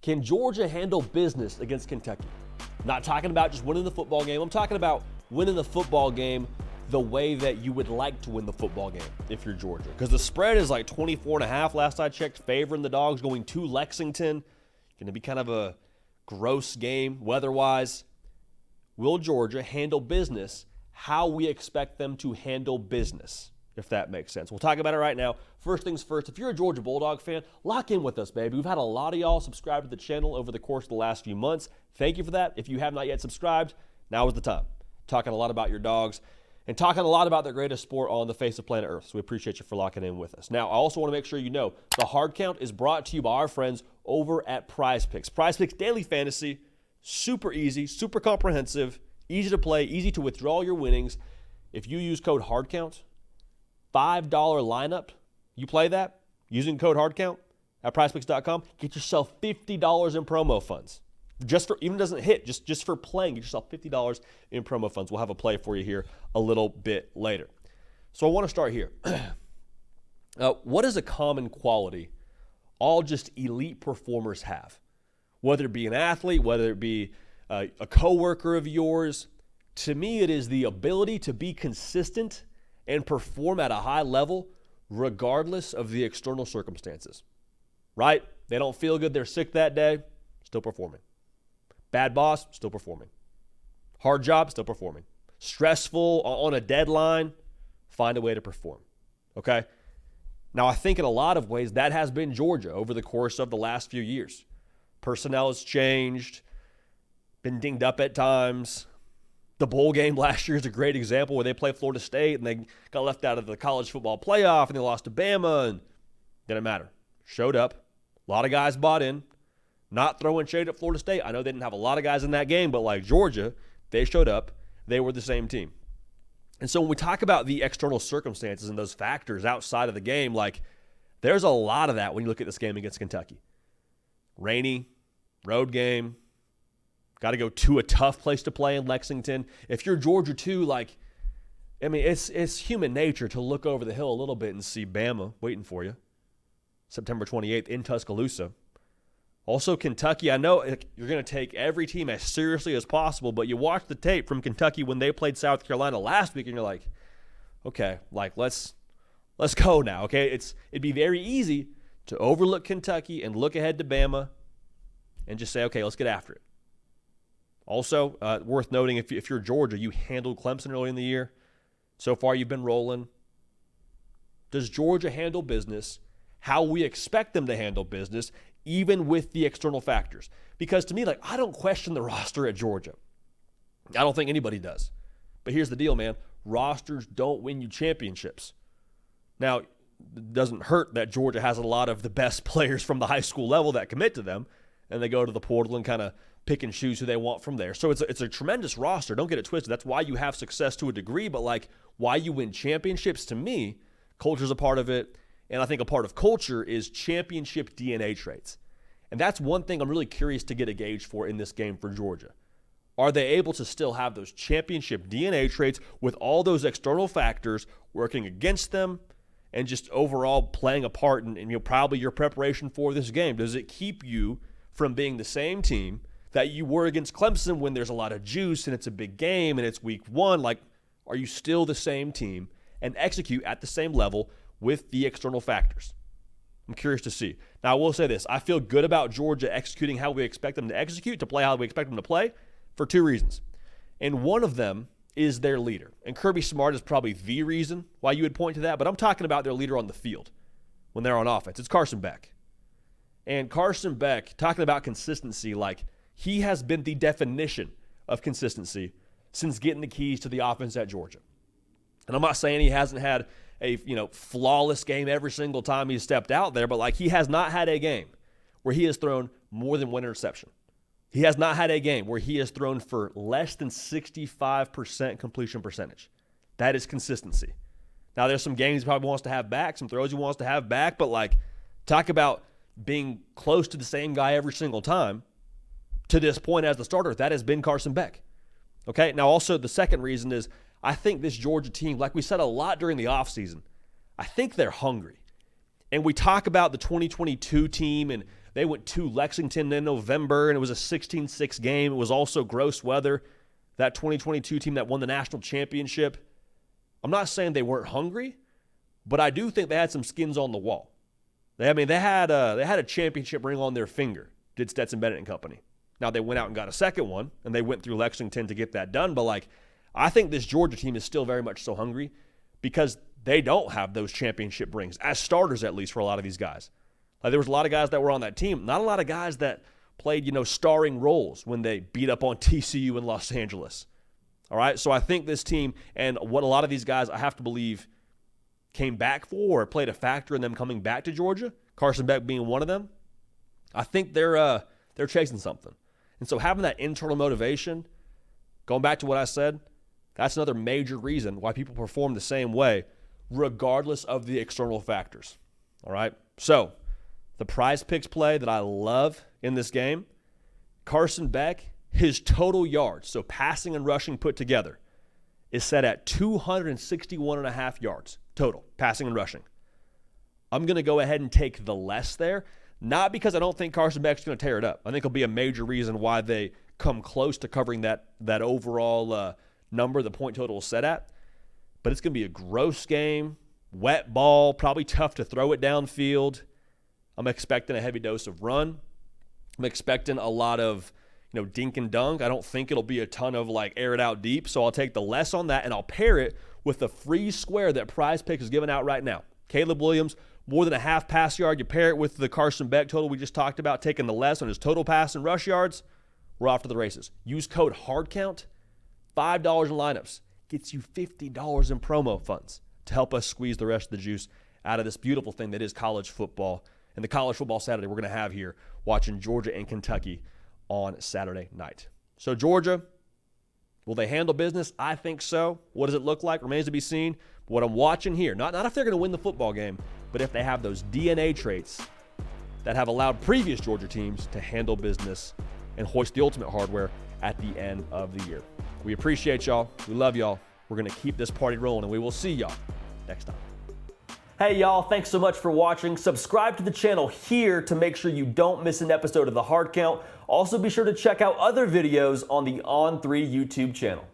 Can Georgia handle business against Kentucky? Not talking about just winning the football game. I'm talking about winning the football game the way that you would like to win the football game if you're Georgia. Because the spread is like 24.5 last I checked, favoring the Dogs, going to Lexington. Going to be kind of a gross game weather-wise. Will Georgia handle business how we expect them to handle business, if that makes sense? We'll talk about it right now. First things first, if you're a Georgia Bulldog fan, lock in with us, baby. We've had a lot of y'all subscribe to the channel over the course of the last few months. Thank you for that. If you have not yet subscribed, now is the time. Talking a lot about your dogs and talking a lot about the greatest sport on the face of planet Earth. So we appreciate you for locking in with us. Now, I also want to make sure you know the hard count is brought to you by our friends over at Prize Picks. Prize Picks Daily Fantasy, super easy, super comprehensive, easy to play, easy to withdraw your winnings. If you use code HARDCOUNT, $5 lineup, you play that using code HARDCOUNT at prizepicks.com, get yourself $50 in promo funds. Just for, even doesn't hit, just for playing, get yourself $50 in promo funds. We'll have a play for you here a little bit later. So I want to start here. What is a common quality all just elite performers have? Whether it be an athlete, whether it be a coworker of yours, to me it is the ability to be consistent and perform at a high level regardless of the external circumstances, right? They don't feel good, they're sick that day, still performing. Bad boss, still performing. Hard job, still performing. Stressful on a deadline, find a way to perform, okay? Now, I think in a lot of ways that has been Georgia over the course of the last few years. Personnel has changed, been dinged up at times. The bowl game last year is a great example where they played Florida State and they got left out of the college football playoff and they lost to Bama and didn't matter. Showed up. A lot of guys bought in. Not throwing shade at Florida State. I know they didn't have a lot of guys in that game, but like Georgia, they showed up. They were the same team. And so when we talk about the external circumstances and those factors outside of the game, like there's a lot of that when you look at this game against Kentucky. Rainy, road game, got to go to a tough place to play in Lexington. If you're Georgia too, like, I mean, it's human nature to look over the hill a little bit and see Bama waiting for you. September 28th in Tuscaloosa. Also, Kentucky, I know you're going to take every team as seriously as possible, but you watch the tape from Kentucky when they played South Carolina last week, and you're like, okay, like let's go now, okay? It'd be very easy to overlook Kentucky and look ahead to Bama and just say, okay, let's get after it. Also, worth noting, if you're Georgia, you handled Clemson early in the year. So far, you've been rolling. Does Georgia handle business how we expect them to handle business, even with the external factors? Because to me, like, I don't question the roster at Georgia. I don't think anybody does. But here's the deal, man. Rosters don't win you championships. Now, it doesn't hurt that Georgia has a lot of the best players from the high school level that commit to them, and they go to the portal and kind of pick and choose who they want from there. So it's a tremendous roster. Don't get it twisted. That's why you have success to a degree, but like why you win championships, to me, culture's a part of it. And I think a part of culture is championship DNA traits. And that's one thing I'm really curious to get a gauge for in this game for Georgia. Are they able to still have those championship DNA traits with all those external factors working against them and just overall playing a part in probably your preparation for this game? Does it keep you from being the same team that you were against Clemson when there's a lot of juice and it's a big game and it's week one? Like, are you still the same team and execute at the same level with the external factors? I'm curious to see. Now, I will say this. I feel good about Georgia executing how we expect them to execute, to play how we expect them to play, for two reasons. And one of them is their leader. And Kirby Smart is probably the reason why you would point to that, but I'm talking about their leader on the field when they're on offense. It's Carson Beck. And Carson Beck, talking about consistency, like he has been the definition of consistency since getting the keys to the offense at Georgia. And I'm not saying he hasn't had a flawless game every single time he's stepped out there, but like he has not had a game where he has thrown more than one interception. He has not had a game where he has thrown for less than 65% completion percentage. That is consistency. Now, there's some games he probably wants to have back, some throws he wants to have back, but like talk about being close to the same guy every single time to this point as the starter. That has been Carson Beck. Okay, now also the second reason is I think this Georgia team, like we said a lot during the offseason, I think they're hungry. And we talk about the 2022 team and They went to Lexington in November, and it was a 16-6 game. It was also gross weather. That 2022 team that won the national championship, I'm not saying they weren't hungry, but I do think they had some skins on the wall. They had a championship ring on their finger, did Stetson Bennett and company. Now, they went out and got a second one, and they went through Lexington to get that done. But, I think this Georgia team is still very much so hungry because they don't have those championship rings, as starters at least, for a lot of these guys. There was a lot of guys that were on that team, not a lot of guys that played, starring roles when they beat up on TCU in Los Angeles. All right, so I think this team and what a lot of these guys, I have to believe, came back for or played a factor in them coming back to Georgia, Carson Beck being one of them, I think they're chasing something. And so having that internal motivation, going back to what I said, that's another major reason why people perform the same way, regardless of the external factors. All right? So, the prize picks play that I love in this game, Carson Beck, his total yards, so passing and rushing put together, is set at 261.5 yards total, passing and rushing. I'm going to go ahead and take the less there, not because I don't think Carson Beck's going to tear it up. I think it'll be a major reason why they come close to covering that overall number the point total is set at. But it's going to be a gross game, wet ball, probably tough to throw it downfield. I'm expecting a heavy dose of run. I'm expecting a lot of dink and dunk. I don't think it'll be a ton of air it out deep. So I'll take the less on that, and I'll pair it with the free square that Prize Picks is giving out right now. Caleb Williams, more than a half pass yard. You pair it with the Carson Beck total we just talked about, taking the less on his total pass and rush yards. We're off to the races. Use code HARDCOUNT, $5 in lineups. Gets you $50 in promo funds to help us squeeze the rest of the juice out of this beautiful thing that is college football and the college football Saturday we're going to have here watching Georgia and Kentucky on Saturday night. So Georgia, will they handle business? I think so. What does it look like? Remains to be seen. But what I'm watching here, not if they're going to win the football game, but if they have those DNA traits that have allowed previous Georgia teams to handle business and hoist the ultimate hardware at the end of the year. We appreciate y'all. We love y'all. We're going to keep this party rolling, and we will see y'all next time. Hey, y'all. Thanks so much for watching. Subscribe to the channel here to make sure you don't miss an episode of The Hard Count. Also, be sure to check out other videos on the On3 YouTube channel.